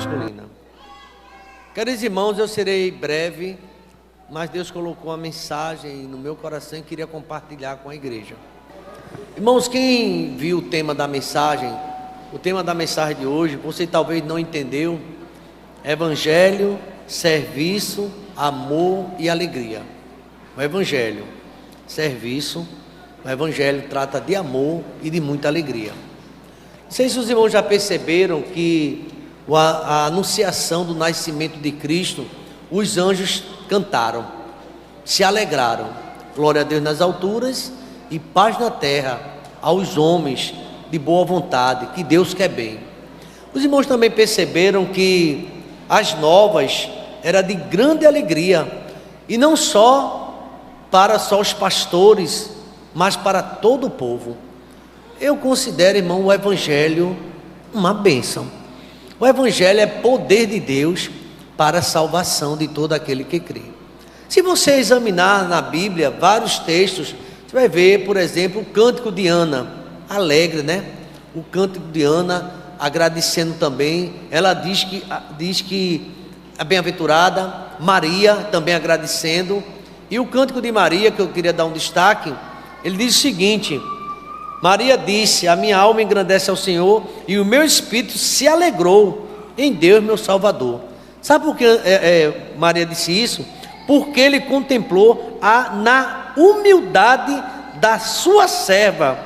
masculina. Caros irmãos, eu serei breve, mas Deus colocou uma mensagem no meu coração e queria compartilhar com a igreja. Irmãos, quem viu o tema da mensagem de hoje, você talvez não entendeu: Evangelho, serviço, amor e alegria. O Evangelho, serviço, o Evangelho trata de amor e de muita alegria. Não sei se os irmãos já perceberam que a anunciação do nascimento de Cristo, os anjos cantaram, se alegraram, glória a Deus nas alturas e paz na terra aos homens de boa vontade, que Deus quer bem. Os irmãos também perceberam que as novas eram de grande alegria, e não só para os pastores, mas para todo o povo. Eu considero, irmão, o Evangelho uma bênção. O Evangelho é poder de Deus para a salvação de todo aquele que crê. Se você examinar na Bíblia vários textos, você vai ver, por exemplo, o cântico de Ana, alegre, né? O cântico de Ana, agradecendo também. Ela diz que a bem-aventurada, Maria também agradecendo. E o cântico de Maria, que eu queria dar um destaque, ele diz o seguinte: Maria disse: a minha alma engrandece ao Senhor, e o meu espírito se alegrou em Deus meu Salvador. Sabe por que Maria disse isso? Porque ele contemplou na humildade da sua serva,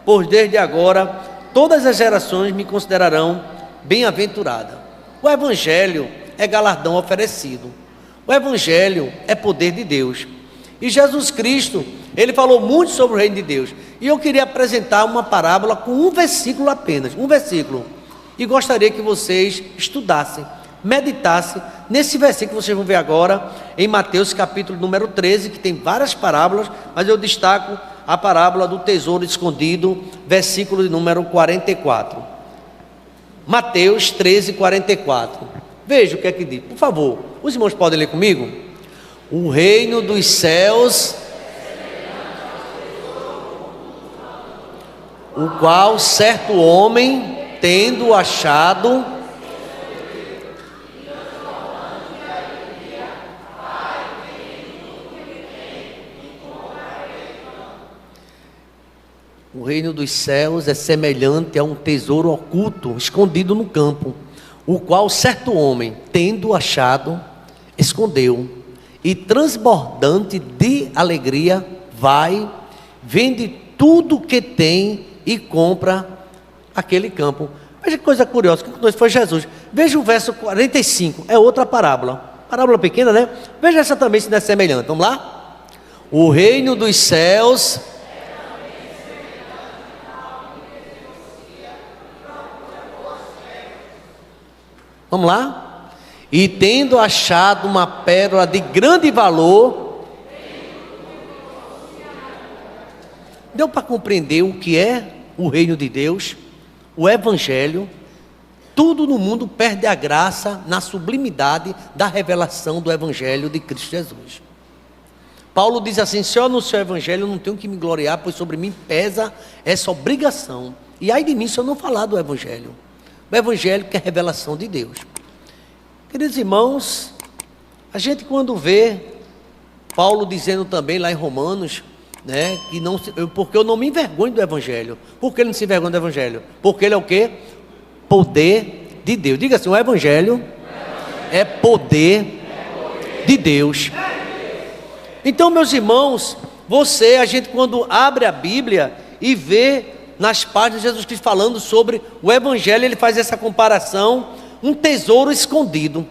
pois desde agora todas as gerações me considerarão bem-aventurada. O Evangelho é galardão oferecido. O Evangelho é poder de Deus. E Jesus Cristo, ele falou muito sobre o reino de Deus. E eu queria apresentar uma parábola com um versículo apenas, um versículo. E gostaria que vocês estudassem, meditassem nesse versículo que vocês vão ver agora, em Mateus capítulo número 13, que tem várias parábolas, mas eu destaco a parábola do tesouro escondido, versículo de número 44. Mateus 13, 44. Veja o que é que diz, por favor. Os irmãos podem ler comigo? O reino dos céus, o qual certo homem, tendo achado, o reino dos céus é semelhante a um tesouro oculto, escondido no campo, o qual certo homem, tendo achado, escondeu, e transbordante de alegria, vai, vende tudo o que tem e compra aquele campo. Veja que coisa curiosa, que foi Jesus. Veja o verso 45, é outra parábola pequena, né? Veja essa também se não é semelhante. Vamos lá? O reino dos céus vamos lá? E tendo achado uma pérola de grande valor, deu para compreender o que é o reino de Deus, o Evangelho. Tudo no mundo perde a graça na sublimidade da revelação do Evangelho de Cristo Jesus. Paulo diz assim: se eu anuncio o Evangelho, eu não tenho que me gloriar, pois sobre mim pesa essa obrigação. E ai de mim se eu não falar do Evangelho. O Evangelho que é a revelação de Deus. Queridos irmãos, a gente quando vê Paulo dizendo também lá em Romanos, né, que não, porque eu não me envergonho do Evangelho. Por que ele não se envergonha do Evangelho? Porque ele é o quê? Poder de Deus. Diga assim: o Evangelho é poder de Deus. Então, meus irmãos, a gente quando abre a Bíblia e vê nas páginas Jesus Cristo falando sobre o Evangelho, ele faz essa comparação, um tesouro escondido.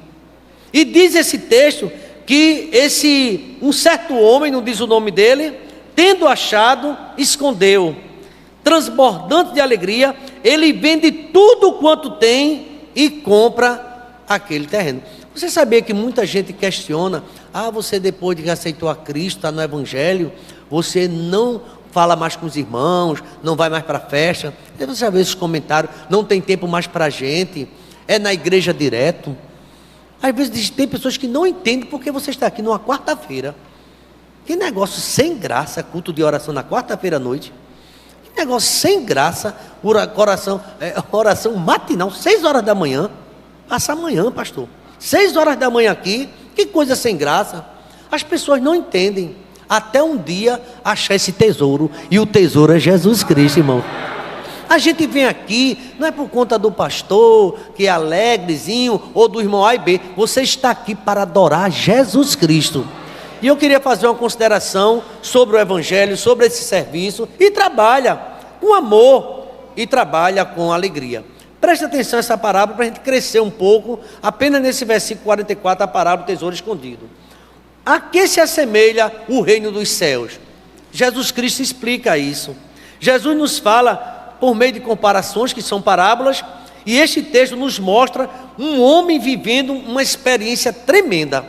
E diz esse texto que um certo homem, não diz o nome dele, tendo achado, escondeu. Transbordante de alegria, ele vende tudo quanto tem e compra aquele terreno. Você sabia que muita gente questiona: você depois de que aceitou a Cristo, está no Evangelho, você não fala mais com os irmãos, não vai mais para a festa. Você já viu esses comentários: não tem tempo mais para a gente, é na igreja direto. Às vezes tem pessoas que não entendem porque você está aqui numa quarta-feira. Que negócio sem graça, culto de oração na quarta-feira à noite. Que negócio sem graça, oração matinal, 6 horas da manhã. Passa amanhã, pastor. 6 horas da manhã aqui, que coisa sem graça. As pessoas não entendem. Até um dia achar esse tesouro. E o tesouro é Jesus Cristo, irmão. A gente vem aqui, não é por conta do pastor, que é alegrezinho, ou do irmão A e B. Você está aqui para adorar Jesus Cristo. E eu queria fazer uma consideração sobre o Evangelho, sobre esse serviço. E trabalha com amor e trabalha com alegria. Preste atenção a essa parábola para a gente crescer um pouco. Apenas nesse versículo 44, a parábola do tesouro escondido. A que se assemelha o reino dos céus? Jesus Cristo explica isso. Jesus nos fala por meio de comparações, que são parábolas, e este texto nos mostra um homem vivendo uma experiência tremenda.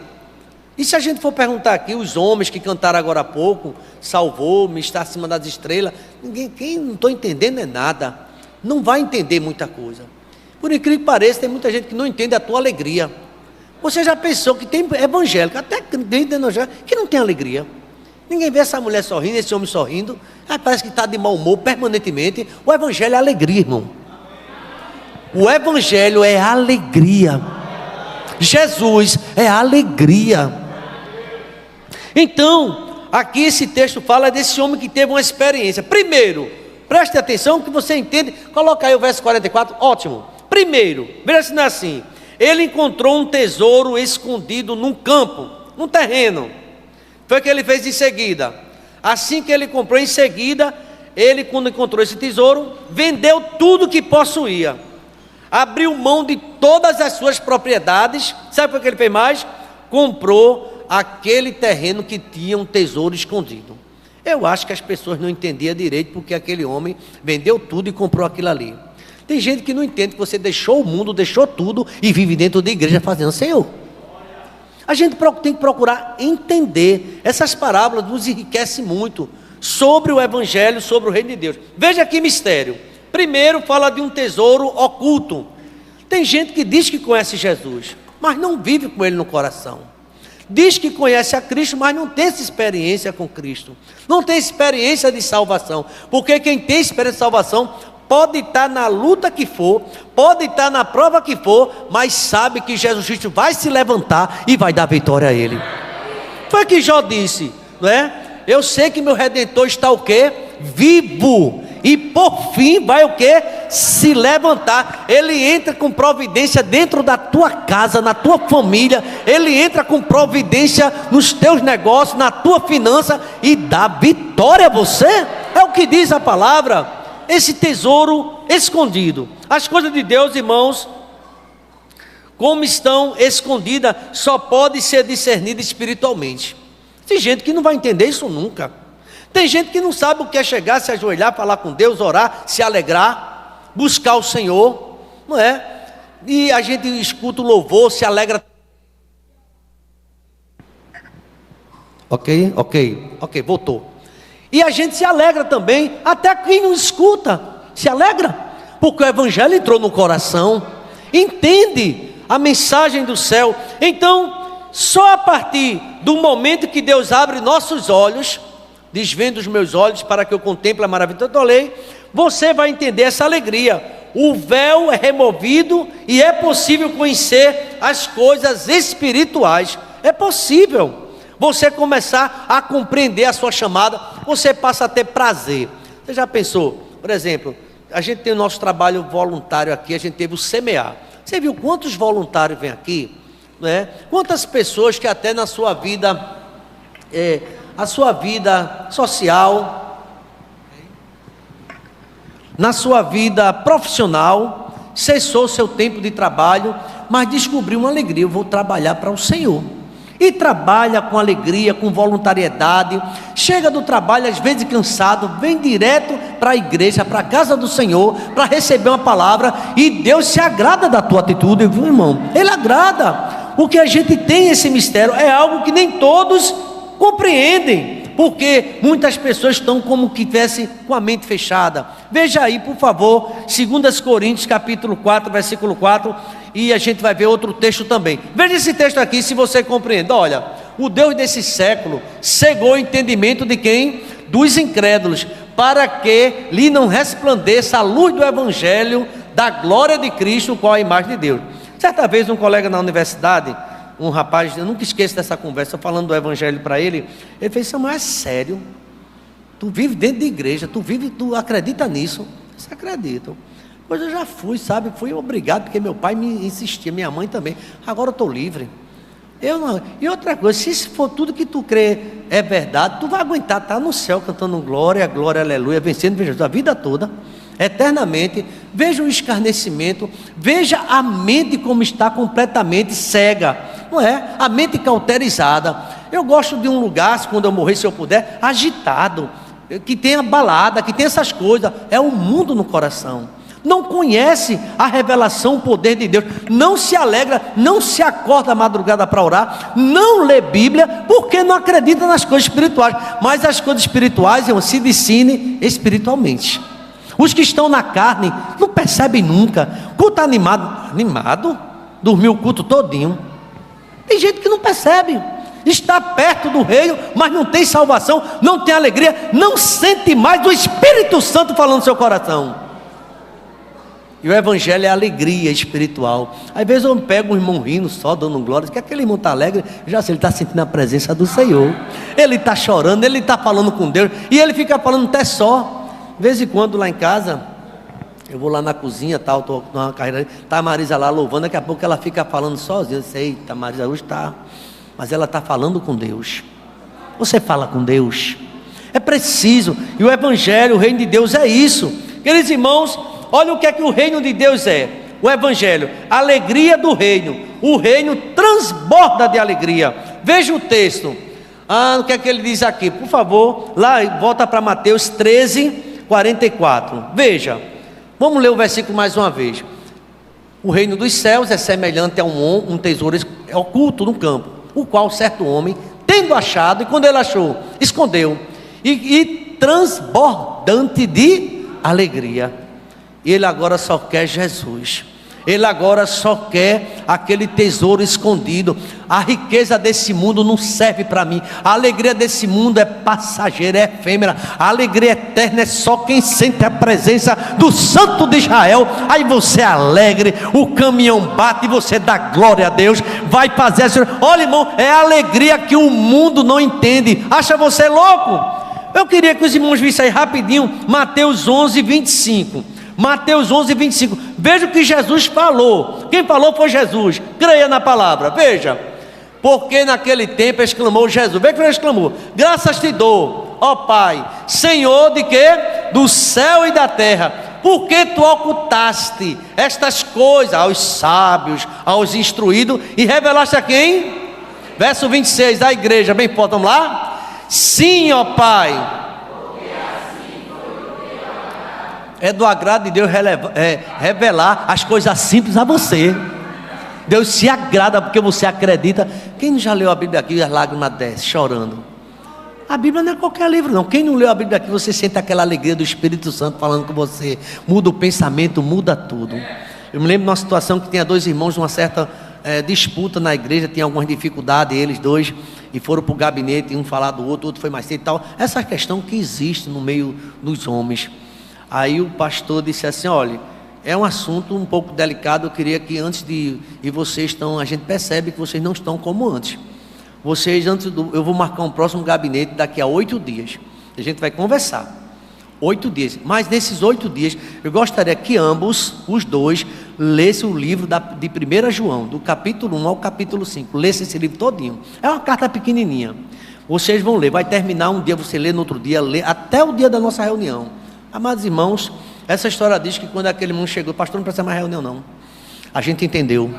E se a gente for perguntar aqui, os homens que cantaram agora há pouco, salvou-me, está acima das estrelas, quem não estou entendendo é nada, não vai entender muita coisa. Por incrível que pareça, tem muita gente que não entende a tua alegria. Você já pensou que tem evangélico, até dentro do que não tem alegria? Ninguém vê essa mulher sorrindo, esse homem sorrindo, parece que está de mau humor permanentemente. O evangelho é alegria, irmão. O evangelho é alegria. Jesus é alegria. Então, aqui esse texto fala desse homem que teve uma experiência. Primeiro, preste atenção que você entende. Coloca aí o verso 44, ótimo. Primeiro, veja se não é assim. Ele encontrou um tesouro escondido num campo, num terreno. Foi o que ele fez em seguida. Assim que ele comprou, em seguida, ele, quando encontrou esse tesouro, vendeu tudo que possuía. Abriu mão de todas as suas propriedades. Sabe o que ele fez mais? Comprou aquele terreno que tinha um tesouro escondido. Eu acho que as pessoas não entendiam direito porque aquele homem vendeu tudo e comprou aquilo ali. Tem gente que não entende que você deixou o mundo, deixou tudo e vive dentro da igreja fazendo Senhor. A gente tem que procurar entender. Essas parábolas nos enriquecem muito sobre o evangelho, sobre o reino de Deus. Veja que mistério. Primeiro fala de um tesouro oculto. Tem gente que diz que conhece Jesus, mas não vive com ele no coração. Diz que conhece a Cristo, mas não tem essa experiência com Cristo. Não tem experiência de salvação. Porque quem tem experiência de salvação pode estar na luta que for, pode estar na prova que for, mas sabe que Jesus Cristo vai se levantar e vai dar vitória a ele. Foi o que Jó disse, não é? Eu sei que meu Redentor está o quê? Vivo. E por fim vai o quê? Se levantar. Ele entra com providência dentro da tua casa, na tua família. Ele entra com providência nos teus negócios, na tua finança e dá vitória a você. É o que diz a palavra. Esse tesouro escondido. As coisas de Deus, irmãos, como estão escondidas, só pode ser discernida espiritualmente. Tem gente que não vai entender isso nunca. Tem gente que não sabe o que é chegar, se ajoelhar, falar com Deus, orar, se alegrar, buscar o Senhor, não é? E a gente escuta o louvor, se alegra. Ok, voltou. E a gente se alegra também, até quem não escuta, se alegra, porque o evangelho entrou no coração, entende a mensagem do céu. Então, só a partir do momento que Deus abre nossos olhos, desvenda os meus olhos para que eu contemple a maravilha da lei, você vai entender essa alegria. O véu é removido e é possível conhecer as coisas espirituais. É possível você começar a compreender a sua chamada, você passa a ter prazer. Você já pensou, por exemplo, a gente tem o nosso trabalho voluntário aqui, a gente teve o semear. Você viu quantos voluntários vêm aqui? Né? Quantas pessoas que até na sua vida, a sua vida social, na sua vida profissional, cessou seu tempo de trabalho, mas descobriu uma alegria, eu vou trabalhar para o Senhor. E trabalha com alegria, com voluntariedade, chega do trabalho às vezes cansado, vem direto para a igreja, para a casa do Senhor, para receber uma palavra, e Deus se agrada da tua atitude, viu, irmão? Ele agrada, porque a gente tem esse mistério, é algo que nem todos compreendem, porque muitas pessoas estão como que tivessem com a mente fechada. Veja aí, por favor, 2 Coríntios capítulo 4, versículo 4, e a gente vai ver outro texto também. Veja esse texto aqui, se você compreende. Olha, o Deus desse século cegou o entendimento de quem? Dos incrédulos, para que lhe não resplandeça a luz do evangelho da glória de Cristo, qual é a imagem de Deus. Certa vez um colega na universidade, um rapaz, eu nunca esqueço dessa conversa, falando do evangelho para ele, ele fez: Samuel, é sério? Tu vive dentro de igreja, tu acredita nisso? Você acredita? Pois eu já fui, sabe? Fui obrigado, porque meu pai me insistia, minha mãe também. Agora eu estou livre. Eu não. E outra coisa, se for tudo que tu crê é verdade, tu vai aguentar estar no céu cantando glória, glória, aleluia, vencendo Jesus a vida toda, eternamente. Veja o escarnecimento, veja a mente como está completamente cega, não é? A mente cauterizada. Eu gosto de um lugar, quando eu morrer, se eu puder, agitado, que tenha balada, que tenha essas coisas. É o mundo no coração. Não conhece a revelação, o poder de Deus, não se alegra, não se acorda à madrugada para orar, não lê Bíblia, porque não acredita nas coisas espirituais. Mas as coisas espirituais, se discerne espiritualmente. Os que estão na carne não percebem nunca. Culto animado, dormiu o culto todinho. Tem gente que não percebe, está perto do reino, mas não tem salvação, não tem alegria, não sente mais do Espírito Santo falando no seu coração. E o evangelho é alegria espiritual. Às vezes eu pego um irmão rindo só, dando glória, que aquele irmão está alegre, já sei, ele está sentindo a presença do Senhor, ele está chorando, ele está falando com Deus, e ele fica falando até só. De vez em quando lá em casa, eu vou lá na cozinha, tal, estou numa carreira, está a Marisa lá louvando, daqui a pouco ela fica falando sozinha. Eu sei, eita, Marisa hoje está, mas ela está falando com Deus. Você fala com Deus, é preciso. E o evangelho, o reino de Deus é isso, queridos irmãos. Olha o que é que o reino de Deus é. O evangelho, alegria do reino. O reino transborda de alegria. Veja o texto. O que é que ele diz aqui? Por favor, lá, volta para Mateus 13, 44. Veja, vamos ler o versículo mais uma vez. O reino dos céus é semelhante a um tesouro oculto no campo, o qual certo homem, tendo achado, e quando ele achou, escondeu, e transbordante de alegria. Ele agora só quer Jesus. Ele agora só quer aquele tesouro escondido. A riqueza desse mundo não serve para mim. A alegria desse mundo é passageira, é efêmera. A alegria eterna é só quem sente a presença do Santo de Israel. Aí você é alegre, o caminhão bate e você dá glória a Deus. Vai fazer assim. Olha, irmão, é a alegria que o mundo não entende. Acha você louco? Eu queria que os irmãos vissem aí rapidinho Mateus 11, 25. Mateus 11, 25, veja o que Jesus falou. Quem falou foi Jesus, creia na palavra, veja. Porque naquele tempo exclamou Jesus, veja que ele exclamou: graças te dou, ó Pai, Senhor de quê? Do céu e da terra, porque tu ocultaste estas coisas aos sábios, aos instruídos, e revelaste a quem? Verso 26 da igreja, bem forte, vamos lá? Sim, ó Pai. É do agrado de Deus revelar as coisas simples a você. Deus se agrada porque você acredita. Quem já leu a Bíblia aqui, as lágrimas descem, chorando? A Bíblia não é qualquer livro não. Quem não leu a Bíblia aqui, você sente aquela alegria do Espírito Santo falando com você. Muda o pensamento, muda tudo. Eu me lembro de uma situação que tinha dois irmãos numa certa disputa na igreja, tinha algumas dificuldades, eles dois, e foram para o gabinete, um falar do outro, outro foi mais cedo e tal. Essa questão que existe no meio dos homens. Aí o pastor disse assim: olha, é um assunto um pouco delicado, eu queria que antes de... E vocês estão, a gente percebe que vocês não estão como antes. Vocês, eu vou marcar um próximo gabinete daqui a 8 dias. A gente vai conversar. 8 dias. Mas nesses 8 dias, eu gostaria que ambos, os dois, lessem o livro de 1 João, do capítulo 1 ao capítulo 5. Lessem esse livro todinho. É uma carta pequenininha. Vocês vão ler, vai terminar um dia, você lê no outro dia, lê até o dia da nossa reunião. Amados irmãos, essa história diz que quando aquele irmão chegou, pastor, não precisa mais reunião não. A gente entendeu.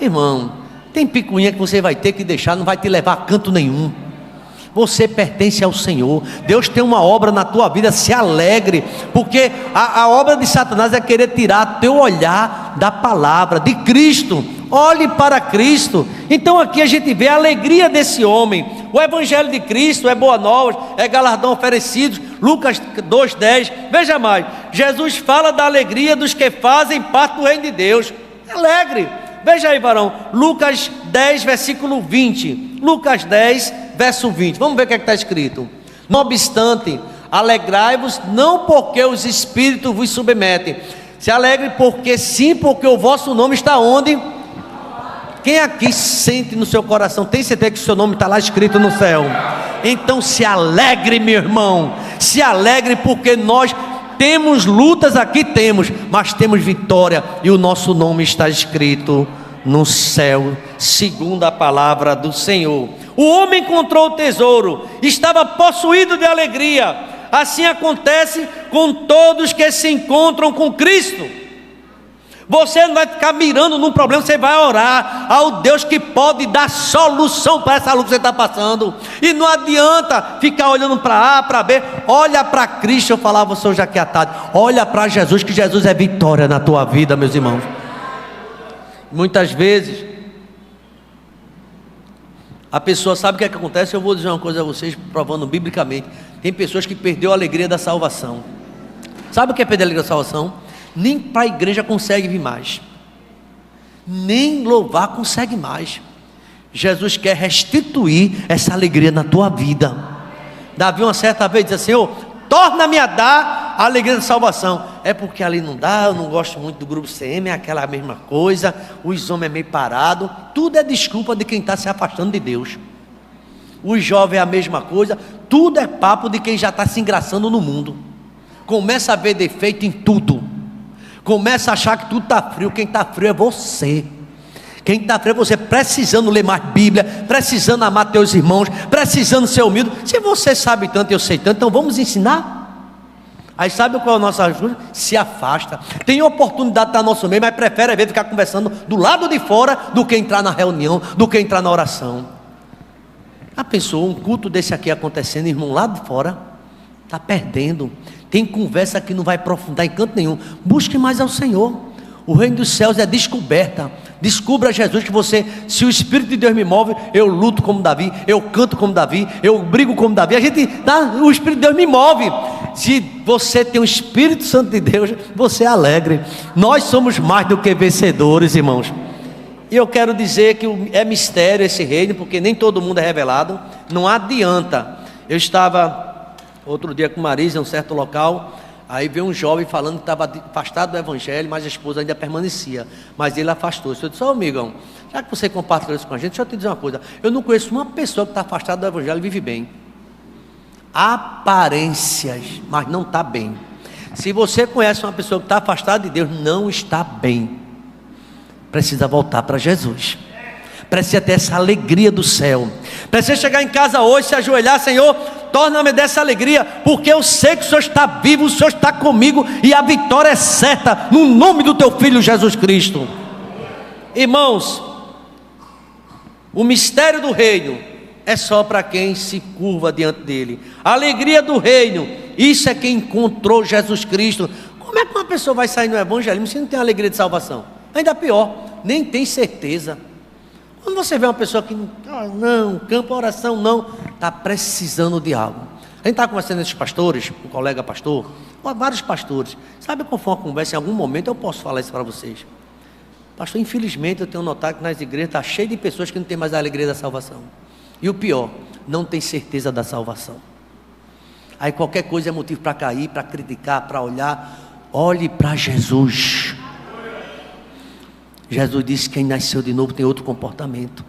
Irmão, tem picuinha que você vai ter que deixar, não vai te levar a canto nenhum. Você pertence ao Senhor. Deus tem uma obra na tua vida, se alegre, porque a obra de Satanás é querer tirar teu olhar da palavra, de Cristo. Olhe para Cristo. Então aqui a gente vê a alegria desse homem. O evangelho de Cristo é boa nova, é galardão oferecido. Lucas 2:10, veja mais, Jesus fala da alegria dos que fazem parte do reino de Deus. Alegre, veja aí, varão, Lucas 10, versículo 20. Lucas 10, verso 20, vamos ver o que está escrito. Não obstante, alegrai-vos, não porque os espíritos vos submetem, Se alegre porque sim, porque o vosso nome está onde? Quem aqui sente no seu coração, tem certeza que o seu nome está lá escrito no céu? Então se alegre, meu irmão, se alegre, porque nós temos lutas aqui, mas temos vitória, e o nosso nome está escrito no céu, segundo a palavra do Senhor. O homem encontrou o tesouro, estava possuído de alegria. Assim acontece com todos que se encontram com Cristo. Você não vai ficar mirando num problema, você vai orar ao Deus que pode dar solução para essa luta que você está passando. E não adianta ficar olhando para A, para B. Olha para Cristo. Eu falava você hoje aqui à tarde, olha para Jesus, que Jesus é vitória na tua vida, meus irmãos. Muitas vezes a pessoa sabe o que é que acontece. Eu vou dizer uma coisa a vocês, provando biblicamente. Tem pessoas que perdeu a alegria da salvação. Sabe o que é perder a alegria da salvação? Nem para a igreja consegue vir mais, nem louvar consegue mais. Jesus quer restituir essa alegria na tua vida. Davi uma certa vez disse: Senhor, torna-me a dar a alegria da salvação. É porque ali não dá, eu não gosto muito do grupo CM, é aquela mesma coisa, os homens é meio parado. Tudo é desculpa de quem está se afastando de Deus. Os jovens é a mesma coisa, tudo é papo de quem já está se engraçando no mundo. Começa a ver defeito em tudo. Começa a achar que tudo está frio. Quem está frio é você. Quem está frio é você, precisando ler mais Bíblia, precisando amar teus irmãos, precisando ser humilde. Se você sabe tanto, eu sei tanto, então vamos ensinar. Aí sabe qual é a nossa ajuda? Se afasta. Tem oportunidade de estar no nosso meio, mas prefere às vezes ficar conversando do lado de fora do que entrar na reunião, do que entrar na oração. Já pensou um culto desse aqui acontecendo, irmão, lá de fora? Está perdendo. Tem conversa que não vai aprofundar em canto nenhum. Busque mais ao Senhor. O reino dos céus é descoberta. Descubra Jesus, que você, se o Espírito de Deus me move, eu luto como Davi, eu canto como Davi, eu brigo como Davi. O Espírito de Deus me move. Se você tem o Espírito Santo de Deus, você é alegre. Nós somos mais do que vencedores, irmãos. E eu quero dizer que é mistério esse reino, porque nem todo mundo é revelado. Não adianta. Eu estava outro dia com Marisa em um certo local, aí veio um jovem falando que estava afastado do evangelho, mas a esposa ainda permanecia, mas ele afastou-se. Eu disse: ó, amigão, já que você compartilhou isso com a gente, deixa eu te dizer uma coisa, eu não conheço uma pessoa que está afastada do evangelho e vive bem. Aparências, mas não está bem. Se você conhece uma pessoa que está afastada de Deus, não está bem. Precisa voltar para Jesus. Precisa ter essa alegria do céu. Precisa chegar em casa hoje, se ajoelhar: Senhor, torna-me dessa alegria, porque eu sei que o Senhor está vivo, o Senhor está comigo, e a vitória é certa, no nome do teu Filho Jesus Cristo. Irmãos, o mistério do reino é só para quem se curva diante dele. A alegria do reino, isso é quem encontrou Jesus Cristo. Como é que uma pessoa vai sair no evangelismo se não tem alegria de salvação? Ainda pior, nem tem certeza. Quando você vê uma pessoa que não, campo, oração, não, está precisando de algo. A gente está conversando com esses pastores, um colega pastor, vários pastores. Sabe qual foi uma conversa? Em algum momento eu posso falar isso para vocês. Pastor, infelizmente eu tenho notado que nas igrejas está cheio de pessoas que não têm mais a alegria da salvação. E o pior, não tem certeza da salvação. Aí qualquer coisa é motivo para cair, para criticar, para olhar. Olhe para Jesus. Jesus disse que quem nasceu de novo tem outro comportamento.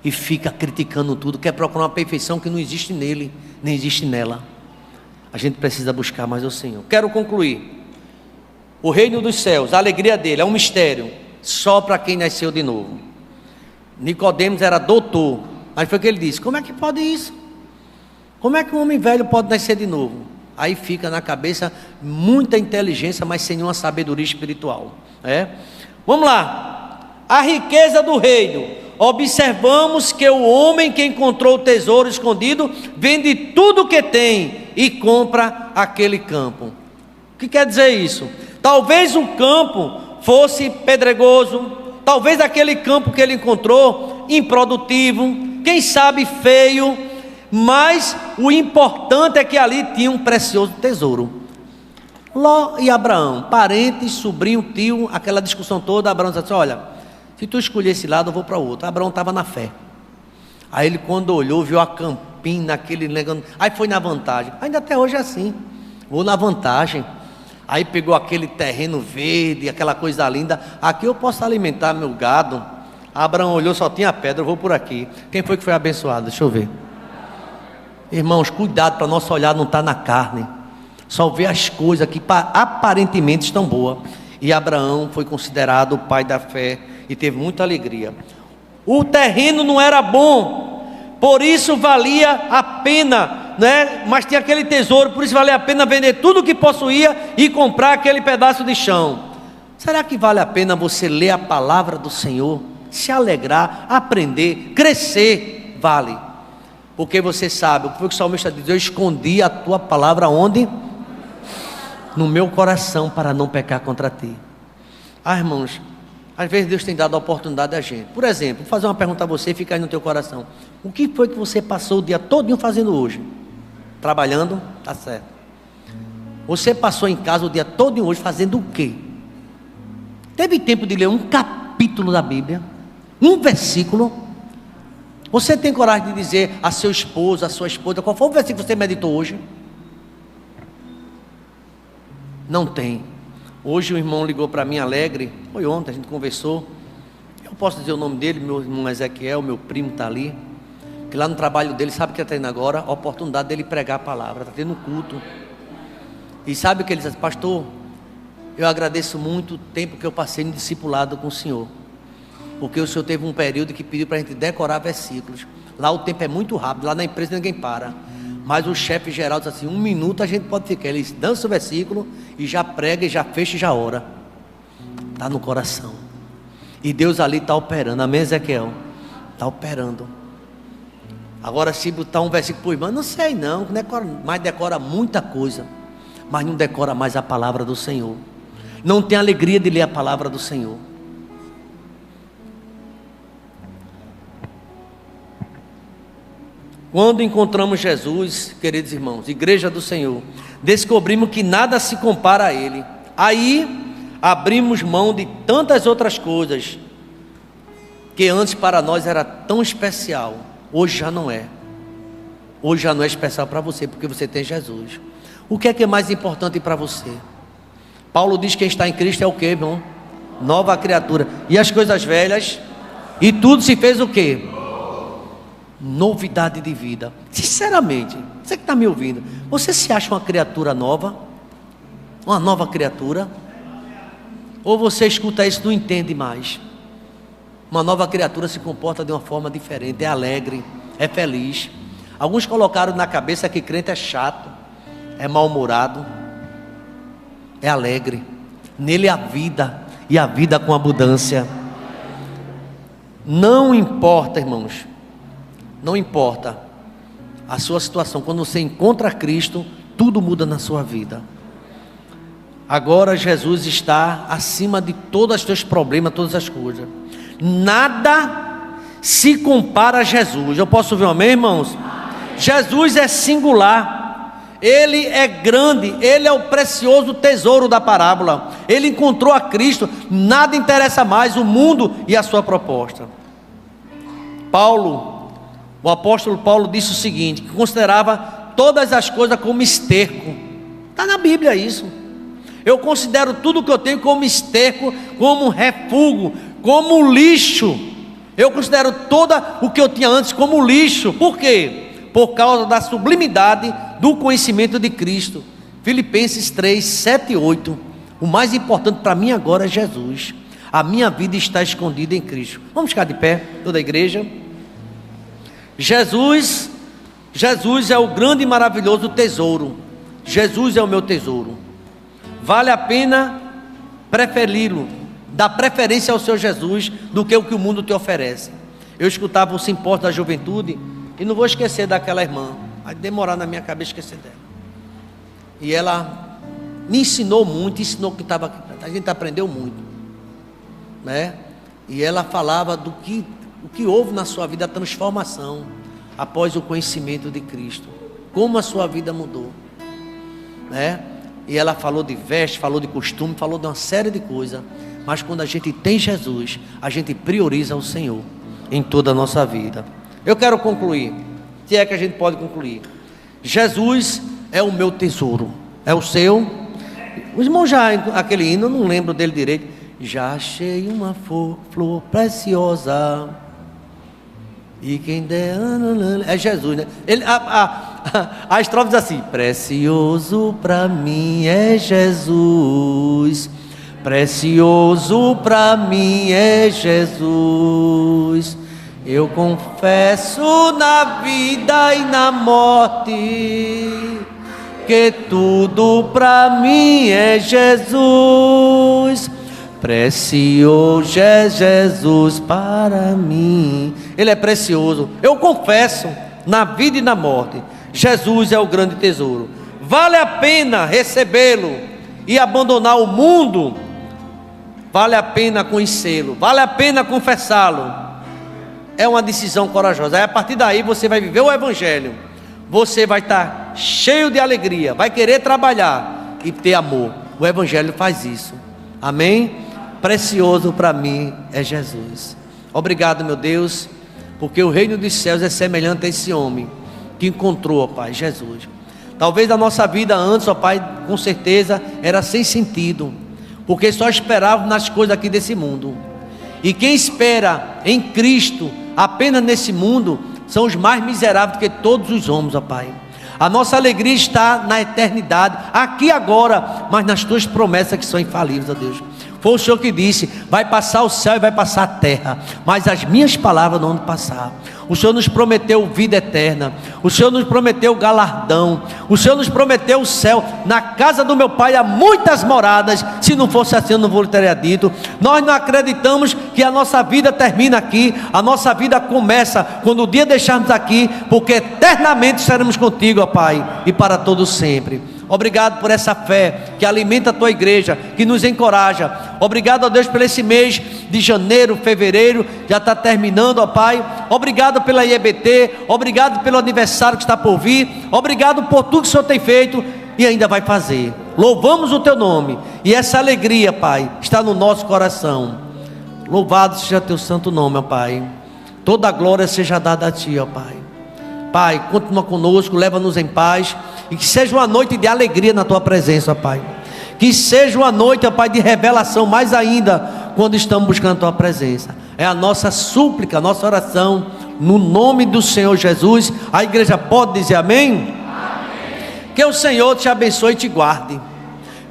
E fica criticando tudo, quer procurar uma perfeição que não existe nele, nem existe nela. A gente precisa buscar mais o Senhor. Quero concluir. O reino dos céus, a alegria dele é um mistério, só para quem nasceu de novo. Nicodemos era doutor, mas foi o que ele disse: como é que pode isso? Como é que um homem velho pode nascer de novo? Aí fica na cabeça muita inteligência, mas sem nenhuma sabedoria espiritual. Vamos lá. A riqueza do reino. Observamos que o homem que encontrou o tesouro escondido vende tudo o que tem e compra aquele campo. O que quer dizer isso? Talvez o campo fosse pedregoso, talvez aquele campo que ele encontrou improdutivo, quem sabe feio, mas o importante é que ali tinha um precioso tesouro. Ló e Abraão, parentes, sobrinho, tio, aquela discussão toda. Abraão disse assim: olha, se tu escolher esse lado, eu vou para o outro. Abraão estava na fé. Aí ele, quando olhou, viu a campina, aquele negócio, aí foi na vantagem. Ainda até hoje é assim, vou na vantagem. Aí pegou aquele terreno verde, aquela coisa linda. Aqui eu posso alimentar meu gado. Abraão olhou, só tinha pedra, eu vou por aqui. Quem foi que foi abençoado? Deixa eu ver. Irmãos, cuidado para nosso olhar não estar na carne. Só ver as coisas que aparentemente estão boas. E Abraão foi considerado o pai da fé e teve muita alegria. O terreno não era bom, por isso valia a pena, né? Mas tinha aquele tesouro, por isso valia a pena vender tudo o que possuía e comprar aquele pedaço de chão. Será que vale a pena você ler a palavra do Senhor, se alegrar, aprender, crescer? Vale, porque você sabe, o que o salmista diz: eu escondi a tua palavra onde? No meu coração, para não pecar contra ti. Irmãos, às vezes Deus tem dado a oportunidade a gente. Por exemplo, vou fazer uma pergunta a você e fica aí no teu coração: o que foi que você passou o dia todinho fazendo hoje? Trabalhando? Tá certo. Você passou em casa o dia todinho hoje fazendo o quê? Teve tempo de ler um capítulo da Bíblia? Um versículo? Você tem coragem de dizer a seu esposo, a sua esposa, qual foi o versículo que você meditou hoje? Não tem. Hoje o irmão ligou para mim alegre, foi ontem, a gente conversou. Eu posso dizer o nome dele, meu irmão Ezequiel, meu primo está ali, que lá no trabalho dele, sabe o que está tendo agora? A oportunidade dele pregar a palavra, está tendo culto. E sabe o que ele diz? Pastor, eu agradeço muito o tempo que eu passei no discipulado com o senhor, porque o senhor teve um período que pediu para a gente decorar versículos. Lá o tempo é muito rápido, lá na empresa ninguém para. Mas o chefe geral diz assim: 1 minuto a gente pode ficar. Ele dança o versículo e já prega, e já fecha e já ora. Está no coração. E Deus ali está operando. Amém, Ezequiel? Está operando. Agora, se botar um versículo para o irmão, não sei não, mas decora muita coisa, mas não decora mais a palavra do Senhor. Não tem alegria de ler a palavra do Senhor. Quando encontramos Jesus, queridos irmãos, igreja do Senhor, descobrimos que nada se compara a Ele. Aí abrimos mão de tantas outras coisas que antes para nós era tão especial. Hoje já não é. Hoje já não é especial para você, porque você tem Jesus. O que é mais importante para você? Paulo diz que quem está em Cristo é o que, irmão? Nova criatura. E as coisas velhas, e tudo se fez o quê? Novidade de vida. Sinceramente, você que está me ouvindo, você se acha uma criatura nova? Uma nova criatura? Ou você escuta isso e não entende mais? Uma nova criatura se comporta de uma forma diferente, é alegre, é feliz. Alguns colocaram na cabeça que crente é chato, é mal-humorado. É alegre. Nele há vida, e a vida com abundância. Não importa, irmãos, não importa a sua situação. Quando você encontra Cristo, tudo muda na sua vida. Agora Jesus está acima de todos os teus problemas, todas as coisas. Nada se compara a Jesus. Eu posso ouvir um amém, irmãos? Jesus é singular, Ele é grande, Ele é o precioso tesouro da parábola. Ele encontrou a Cristo, nada interessa mais o mundo e a sua proposta. O apóstolo Paulo disse o seguinte, que considerava todas as coisas como esterco. Está na Bíblia isso. Eu considero tudo que eu tenho como esterco, como refúgio, como lixo. Eu considero todo o que eu tinha antes como lixo. Por quê? Por causa da sublimidade do conhecimento de Cristo. Filipenses 3, 7 e 8. O mais importante para mim agora é Jesus. A minha vida está escondida em Cristo. Vamos ficar de pé, toda a igreja. Jesus é o grande e maravilhoso tesouro. Jesus é o meu tesouro. Vale a pena preferi-lo, dar preferência ao seu Jesus do que o que o mundo te oferece. Eu escutava o simpósio da juventude e não vou esquecer daquela irmã. Vai demorar na minha cabeça esquecer dela. E ela me ensinou muito, ensinou que estava, a gente aprendeu muito, né? E ela falava do que o que houve na sua vida, a transformação após o conhecimento de Cristo, como a sua vida mudou, né? E ela falou de veste, falou de costume, falou de uma série de coisas. Mas quando a gente tem Jesus, a gente prioriza o Senhor em toda a nossa vida. Eu quero concluir, se é que a gente pode concluir. Jesus é o meu tesouro, é o seu. Os irmãos já, aquele hino, eu não lembro dele direito. Já achei uma flor preciosa. E quem der... É Jesus, né? A estrofe diz assim: precioso para mim é Jesus. Precioso para mim é Jesus. Eu confesso na vida e na morte que tudo para mim é Jesus. Precioso é Jesus para mim. Ele é precioso. Eu confesso na vida e na morte. Jesus é o grande tesouro. Vale a pena recebê-lo e abandonar o mundo. Vale a pena conhecê-lo. Vale a pena confessá-lo. É uma decisão corajosa. Aí a partir daí você vai viver o Evangelho. Você vai estar cheio de alegria. Vai querer trabalhar e ter amor. O Evangelho faz isso. Amém? Precioso para mim é Jesus. Obrigado, meu Deus, porque o reino dos céus é semelhante a esse homem que encontrou, ó Pai, Jesus. Talvez a nossa vida antes, ó Pai, com certeza era sem sentido, porque só esperávamos nas coisas aqui desse mundo. E quem espera em Cristo apenas nesse mundo são os mais miseráveis do que todos os homens, ó Pai. A nossa alegria está na eternidade, aqui agora, mas nas tuas promessas que são infalíveis, ó Deus. Foi o Senhor que disse: vai passar o céu e vai passar a terra, mas as minhas palavras não vão passar. O Senhor nos prometeu vida eterna. O Senhor nos prometeu galardão. O Senhor nos prometeu o céu. Na casa do meu Pai há muitas moradas. Se não fosse assim, eu não vou teria dito. Nós não acreditamos que a nossa vida termina aqui. A nossa vida começa quando o dia deixarmos aqui, porque eternamente seremos contigo, ó Pai, e para todo sempre. Obrigado por essa fé que alimenta a tua igreja, que nos encoraja. Obrigado, ó Deus, por esse mês de janeiro, fevereiro, já está terminando, ó Pai. Obrigado pela IEBT, obrigado pelo aniversário que está por vir, obrigado por tudo que o Senhor tem feito e ainda vai fazer. Louvamos o teu nome, e essa alegria, Pai, está no nosso coração. Louvado seja teu santo nome, ó Pai. Toda a glória seja dada a ti, ó Pai. Pai, continua conosco, leva-nos em paz, e que seja uma noite de alegria na tua presença, ó Pai. Que seja uma noite, ó Pai, de revelação, mais ainda quando estamos buscando a tua presença. É a nossa súplica, a nossa oração, no nome do Senhor Jesus. A igreja pode dizer amém? Amém. Que o Senhor te abençoe e te guarde.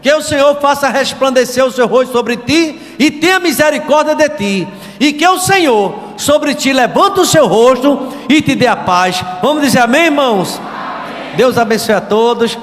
Que o Senhor faça resplandecer o seu rosto sobre ti e tenha misericórdia de ti. E que o Senhor sobre ti levante o seu rosto e te dê a paz. Vamos dizer amém, irmãos? Amém. Deus abençoe a todos.